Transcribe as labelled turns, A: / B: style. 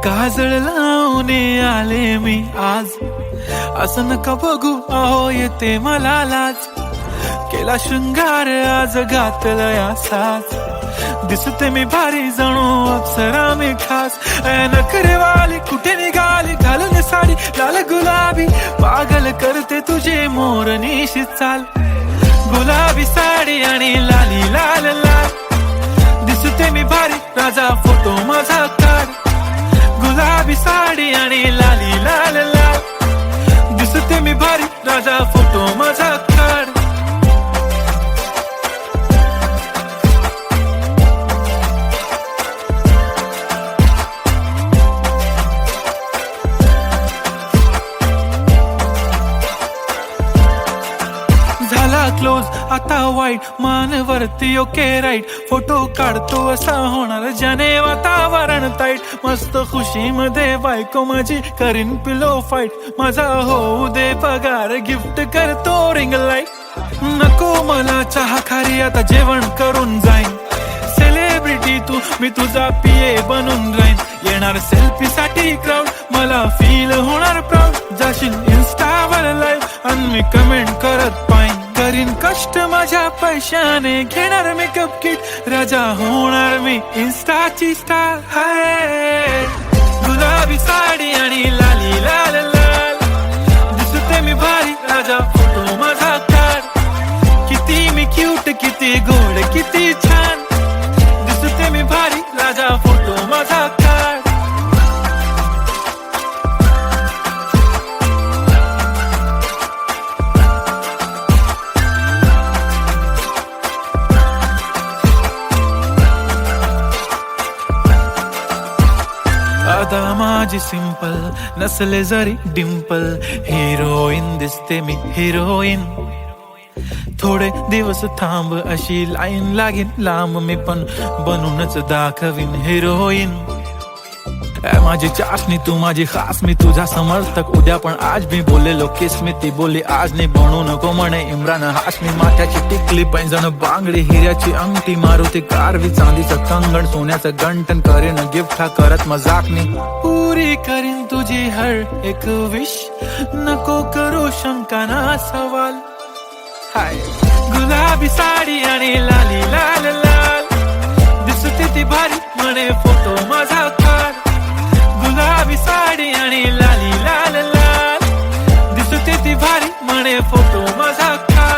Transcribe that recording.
A: काजळ लावून आले मी आज, असं नका बघू अहो येते मला लाज. केला शृंगार आज घातलाय असाच, दिसते मी भारी जणू अप्सरा मी खास. नखरेवाली कुठे निघाली घालून साडी लाल गुलाबी, पागल करते तुझे मोरनीशी चाल. गुलाबी साडी आणि लाली लाल लाल, दिसते मी भारी राजा फोटो माझा काढ. गुलाबी साडी आणि लाली लाल लाल, दिसते मी भारी राजा फोटो माझा काढ. झाला क्लोज आता वाईट, मानवरती ओके राईट. फोटो काढतो असा होणार ज्याने वातावरण ताईट. मस्त खुशी मध्ये बायको माझी करीन पिलो फाईट. माझा होऊ दे पगार गिफ्ट करतो रिंग लाईट. नको मला चहा खारी आता जेवण करून जाईन. सेलिब्रिटी तू मी तुझा पिये बनून राहीन. येणार सेल्फी साठी क्राऊड मला फील होणार प्राऊड. जाशील इन्स्टावर लाईव्ह आणि मी कमेंट करत पाईन. करीन कष्ट माझ्या पैशाने घेणार मेकअप किट. राजा होणार मी इन्स्टाची स्टार. हाय गुलाबी साडी आणि लाली लाल लाल, दिसते मी भारी राजा फोटो माझा काढ. किती मी क्यूट किती गोड किती छान, दिसते मी भारी राजा फोटो माझा काढ. आता माझी सिंपल नसले जरी डिंपल, हिरोईन दिसते मी हिरोईन. थोडे दिवस थांब अशी लाईन लागेल लांब, मी पण बनूनच दाखवीन हिरोईन. माझी चाशनी तू माझी खास, मी तुझा समर्थक उद्या पण आज. मी बोलेलो किस मी ती बोली आज नाही. बनू नको म्हणे इम्रान हाशमी. माथ्याची टिकली पैंजण बांगडी, हिऱ्याची अंगठी, मारुती कारवी, चांदीचं कंगण, सोन्याचं गंटन. करीन गिफ्ट हा करत मजाकनी. पुरी करीन तुझी हर एक विश, नको करू शंका ना सवाल. हाय गुलाबी साडी आणि लाली लाल लाल, दिसते ती भारी म्हणे फोटो माझा काढ. गुलाबी साडी आणि लाली लाल लाल, दिसते ती भारी म्हणे फोटो माझा काढ.